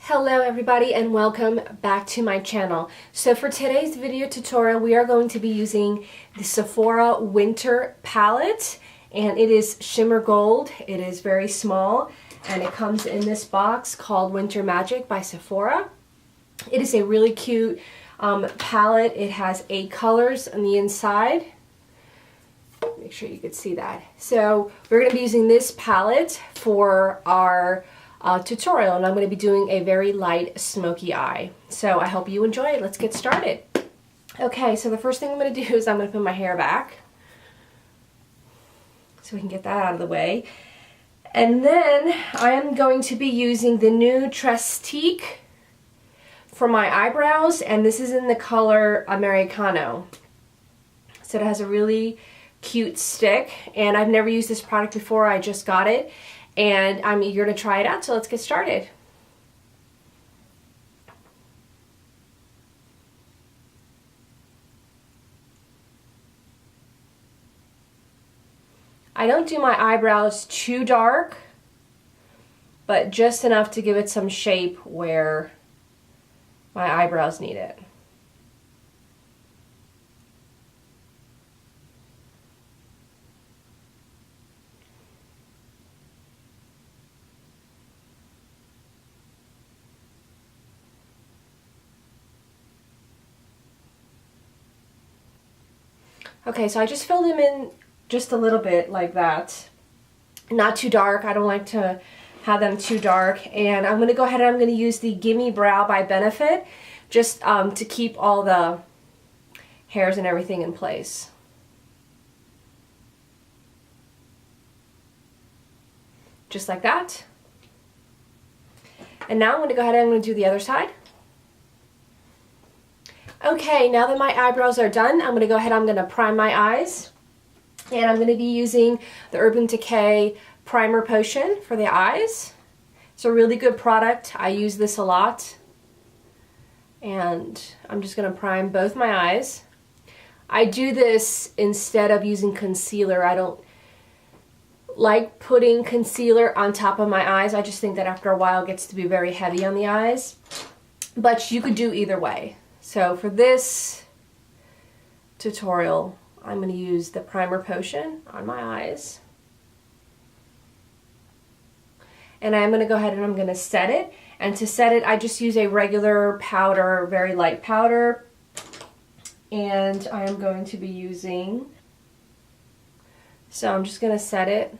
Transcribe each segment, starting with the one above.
Hello everybody and welcome back to my channel. So for today's video tutorial we are going to be using the Sephora Winter Palette, and it is shimmer gold. It is very small and it comes in this box called Winter Magic by Sephora. It is a really cute palette. It has 8 colors on the inside. Make sure you can see that. So we're going to be using this palette for our tutorial, and I'm going to be doing a very light smoky eye. So I hope you enjoy it. Let's get started. Okay, so the first thing I'm going to do is I'm going to put my hair back so we can get that out of the way. And then I am going to be using the new TreStique for my eyebrows, and this is in the color Americano. So it has a really cute stick, and I've never used this product before. I just got it and I'm eager to try it out, so let's get started. I don't do my eyebrows too dark, but just enough to give it some shape where my eyebrows need it. Okay, so I just filled them in just a little bit like that. Not too dark. I don't like to have them too dark. And I'm going to go ahead and I'm going to use the Gimme Brow by Benefit just to keep all the hairs and everything in place. Just like that. And now I'm going to go ahead and I'm going to do the other side. Okay, now that my eyebrows are done, I'm going to go ahead, I'm going to prime my eyes. And I'm going to be using the Urban Decay Primer Potion for the eyes. It's a really good product. I use this a lot. And I'm just going to prime both my eyes. I do this instead of using concealer. I don't like putting concealer on top of my eyes. I just think that after a while it gets to be very heavy on the eyes. But you could do either way. So for this tutorial, I'm going to use the primer potion on my eyes. And I'm going to go ahead and I'm going to set it. And to set it, I just use a regular powder, very light powder. And I am going to be using, so I'm just going to set it.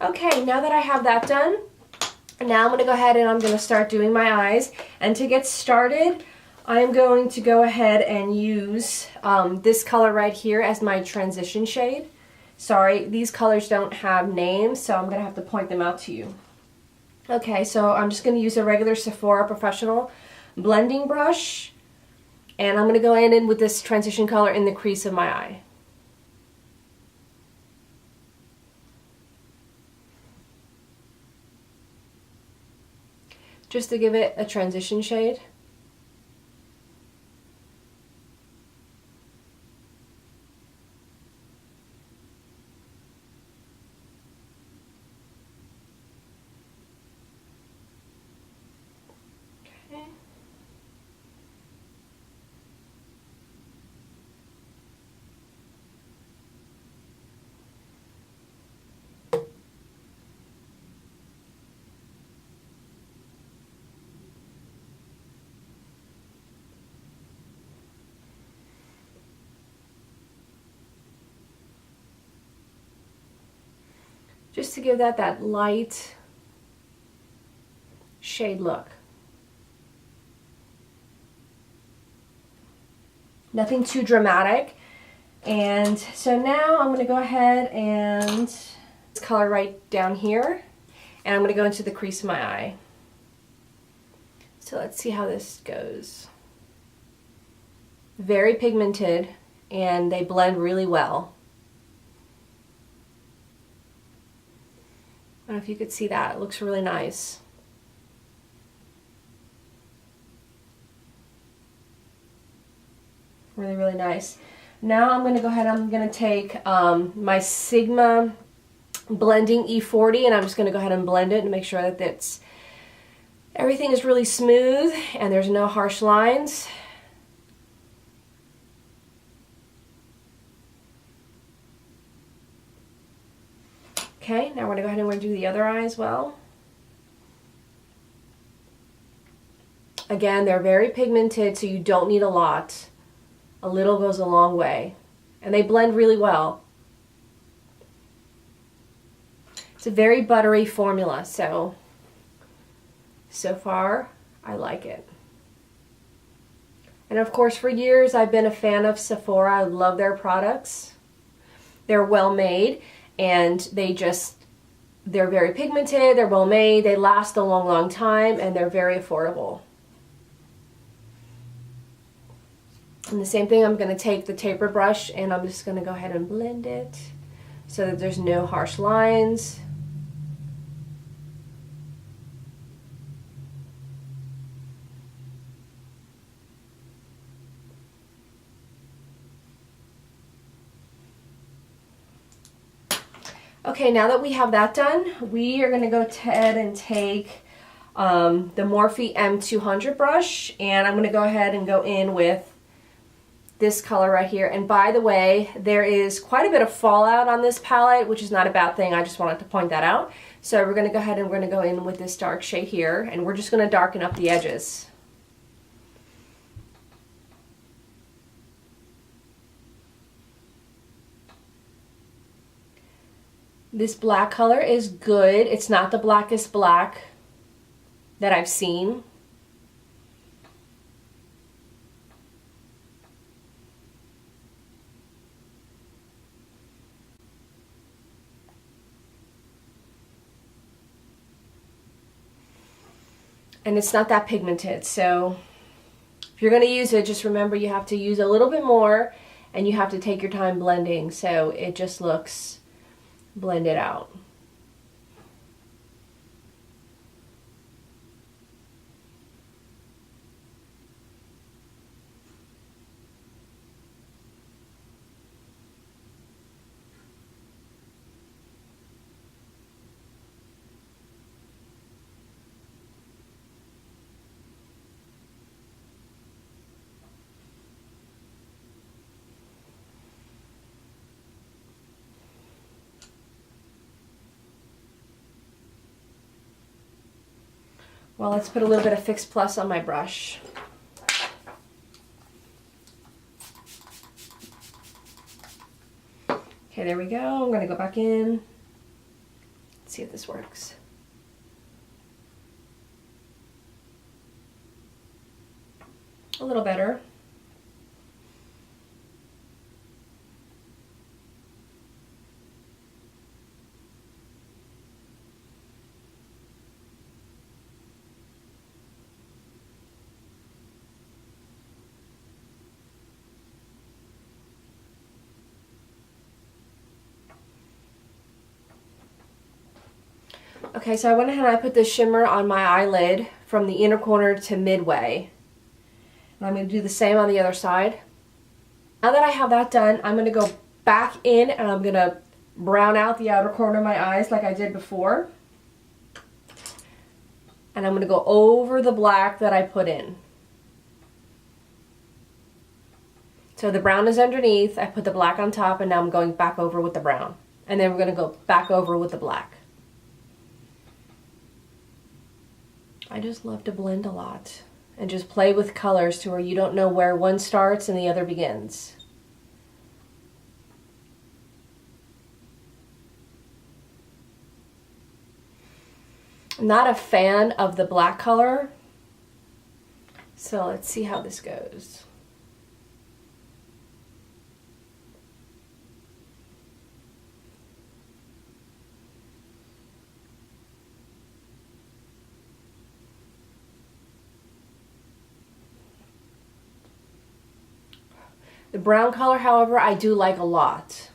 Okay, now that I have that done, now I'm going to go ahead and I'm going to start doing my eyes. And to get started, I'm going to go ahead and use this color right here as my transition shade. Sorry, these colors don't have names, so I'm going to have to point them out to you. Okay, so I'm just going to use a regular Sephora Professional blending brush. And I'm going to go in with this transition color in the crease of my eye. Just to give it a transition shade. Okay. Just to give that light shade look. Nothing too dramatic. And so now I'm going to go ahead and this color right down here. And I'm going to go into the crease of my eye. So let's see how this goes. Very pigmented and they blend really well. I don't know if you could see that. It looks really nice. Really, really nice. Now I'm going to go ahead, I'm going to take my Sigma blending E40, and I'm just going to go ahead and blend it and make sure that everything is really smooth and there's no harsh lines. Okay, now we're going to go ahead and we're going to do the other eye as well. Again, they're very pigmented, so you don't need a lot. A little goes a long way. And they blend really well. It's a very buttery formula, so far I like it. And of course, for years I've been a fan of Sephora. I love their products. They're well made, and they're very pigmented, they're well made, they last a long, long time, and they're very affordable. And the same thing, I'm going to take the taper brush and I'm just going to go ahead and blend it so that there's no harsh lines. Okay, now that we have that done, we are going to go ahead and take the Morphe M200 brush, and I'm going to go ahead and go in with this color right here. And by the way, there is quite a bit of fallout on this palette, which is not a bad thing. I just wanted to point that out. So we're going to go ahead and we're going to go in with this dark shade here, and we're just going to darken up the edges. This black color is good. It's not the blackest black that I've seen. And it's not that pigmented, so if you're going to use it, just remember you have to use a little bit more and you have to take your time blending so it just looks blended out. Well, let's put a little bit of Fix Plus on my brush. Okay, there we go. I'm going to go back in. Let's see if this works. A little better. Okay, so I went ahead and I put the shimmer on my eyelid from the inner corner to midway. And I'm going to do the same on the other side. Now that I have that done, I'm going to go back in and I'm going to brown out the outer corner of my eyes like I did before. And I'm going to go over the black that I put in. So the brown is underneath, I put the black on top, and now I'm going back over with the brown. And then we're going to go back over with the black. I just love to blend a lot and just play with colors to where you don't know where one starts and the other begins. I'm not a fan of the black color, so let's see how this goes. The brown color, however, I do like a lot.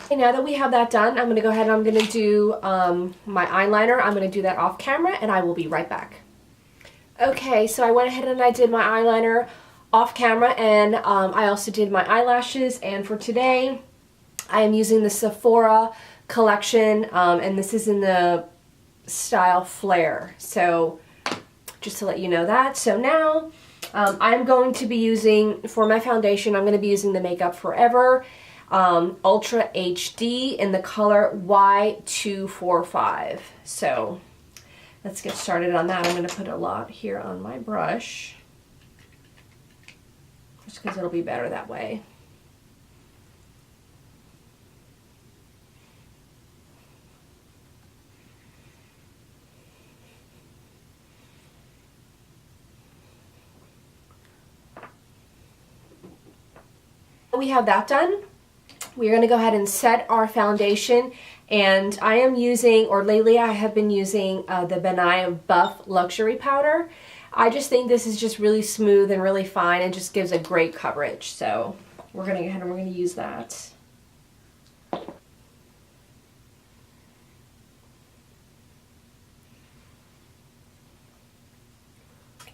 Okay, now that we have that done, I'm going to go ahead and I'm going to do my eyeliner. I'm going to do that off camera and I will be right back. Okay, so I went ahead and I did my eyeliner off camera, and I also did my eyelashes, and for today I am using the Sephora collection, and this is in the style Flare, so just to let you know that. So now I'm going to be using, for my foundation, I'm going to be using the Makeup Forever Ultra HD in the color Y245. So let's get started on that. I'm going to put a lot here on my brush, just because it'll be better that way. We have that done. We're going to go ahead and set our foundation, and I am using, or lately I have been using the Benye Buff Luxury Powder. I just think this is just really smooth and really fine and just gives a great coverage. So we're going to go ahead and we're going to use that.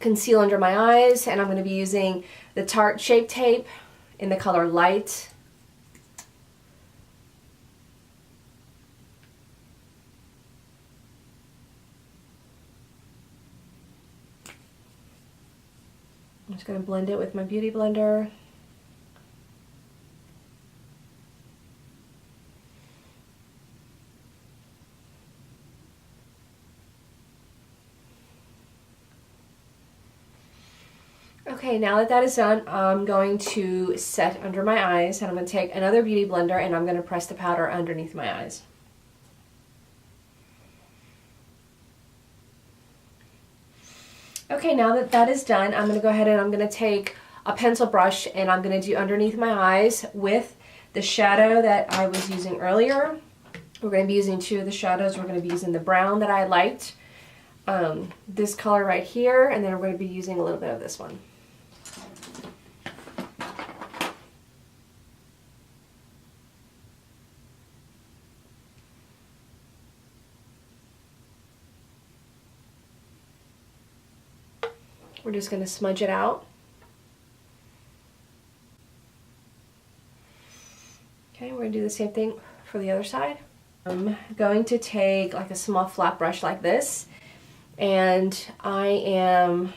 Conceal under my eyes, and I'm going to be using the Tarte Shape Tape in the color Light. I'm just going to blend it with my Beauty Blender. Okay, now that that is done, I'm going to set under my eyes, and I'm going to take another Beauty Blender and I'm going to press the powder underneath my eyes. Okay, now that that is done, I'm going to go ahead and I'm going to take a pencil brush and I'm going to do underneath my eyes with the shadow that I was using earlier. We're going to be using two of the shadows. We're going to be using the brown that I liked, this color right here, and then we're going to be using a little bit of this one. We're just going to smudge it out. Okay, we're going to do the same thing for the other side. I'm going to take like a small flat brush like this, and I am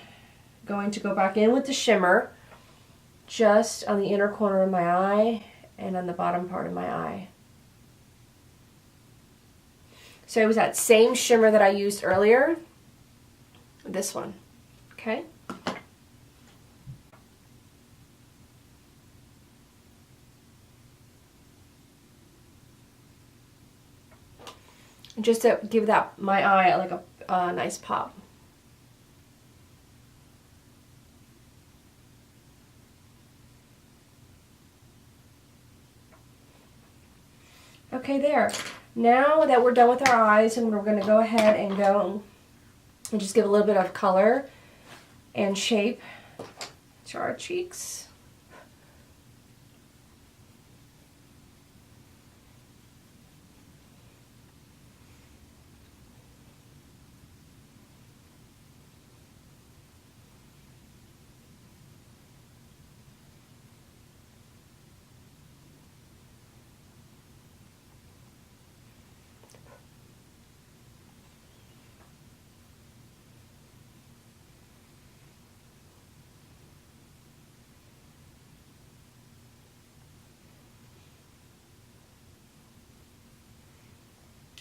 going to go back in with the shimmer just on the inner corner of my eye and on the bottom part of my eye. So it was that same shimmer that I used earlier, this one, okay? Just to give that my eye like a nice pop. Okay, there. Now that we're done with our eyes, and we're going to go ahead and go and just give a little bit of color and shape to our cheeks.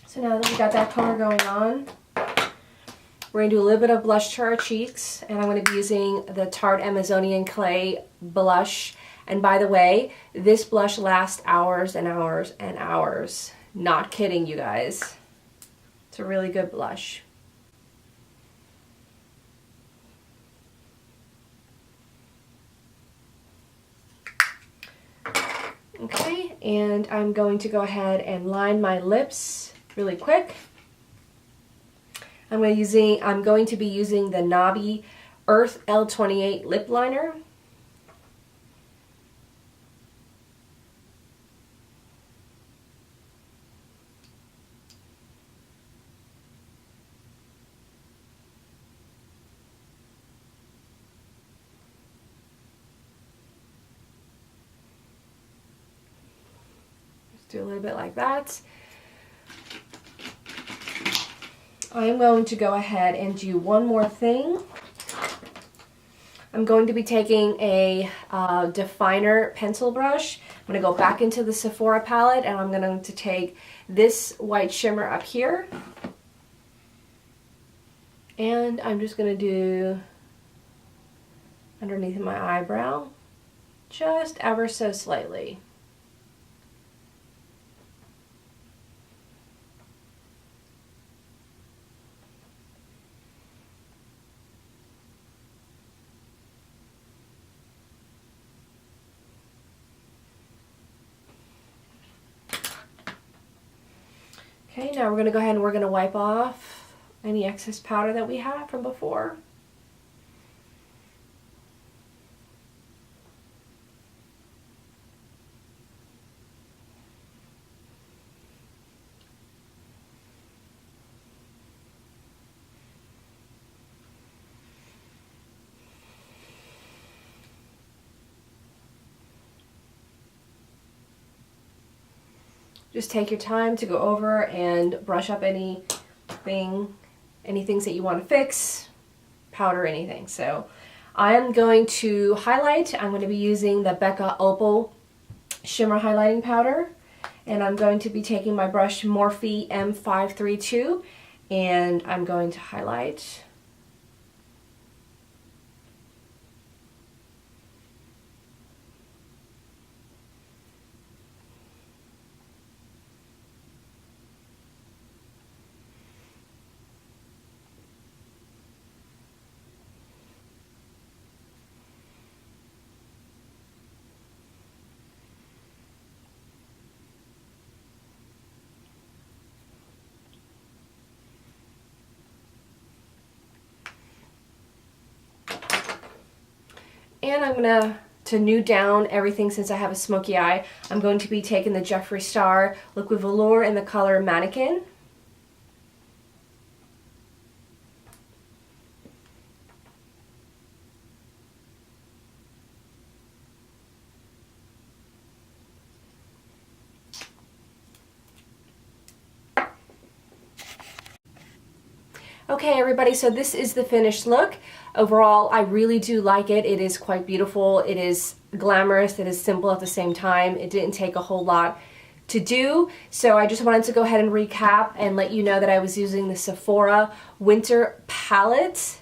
So now that we got that color going on, we're going to do a little bit of blush to our cheeks, and I'm going to be using the Tarte Amazonian Clay blush. And by the way, this blush lasts hours and hours and hours. Not kidding, you guys. It's a really good blush. Okay, and I'm going to go ahead and line my lips really quick. I'm going to be using the Nabi Earth L28 lip liner. Do a little bit like that. I'm going to go ahead and do one more thing. I'm going to be taking a definer pencil brush. I'm going to go back into the Sephora palette, and I'm going to take this white shimmer up here. And I'm just going to do underneath my eyebrow, just ever so slightly. Okay, now we're going to go ahead and we're going to wipe off any excess powder that we have from before. Just take your time to go over and brush up any things that you want to fix, powder, anything. So I'm going to highlight. I'm going to be using the Becca Opal Shimmer Highlighting Powder. And I'm going to be taking my brush Morphe M532 and I'm going to highlight. And I'm going to nude down everything since I have a smoky eye. I'm going to be taking the Jeffree Star Liquid Velour in the color Mannequin. Okay everybody, so this is the finished look. Overall, I really do like it. It is quite beautiful. It is glamorous. It is simple at the same time. It didn't take a whole lot to do. So I just wanted to go ahead and recap and let you know that I was using the Sephora Winter Palette,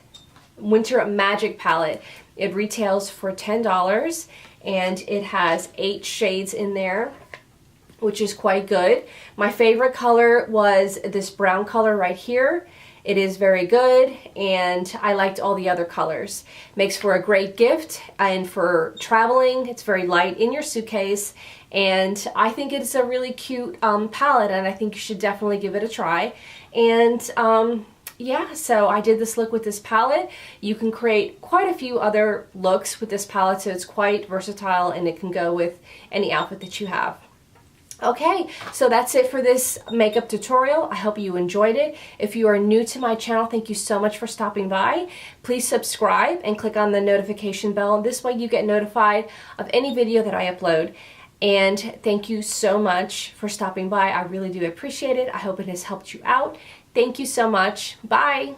Winter Magic Palette. It retails for $10 and it has 8 shades in there, which is quite good. My favorite color was this brown color right here. It is very good and I liked all the other colors. Makes for a great gift and for traveling. It's very light in your suitcase and I think it's a really cute palette and I think you should definitely give it a try. And yeah, so I did this look with this palette. You can create quite a few other looks with this palette, so it's quite versatile and it can go with any outfit that you have. Okay, so that's it for this makeup tutorial. I hope you enjoyed it. If you are new to my channel, thank you so much for stopping by. Please subscribe and click on the notification bell. This way you get notified of any video that I upload. And thank you so much for stopping by. I really do appreciate it. I hope it has helped you out. Thank you so much. Bye.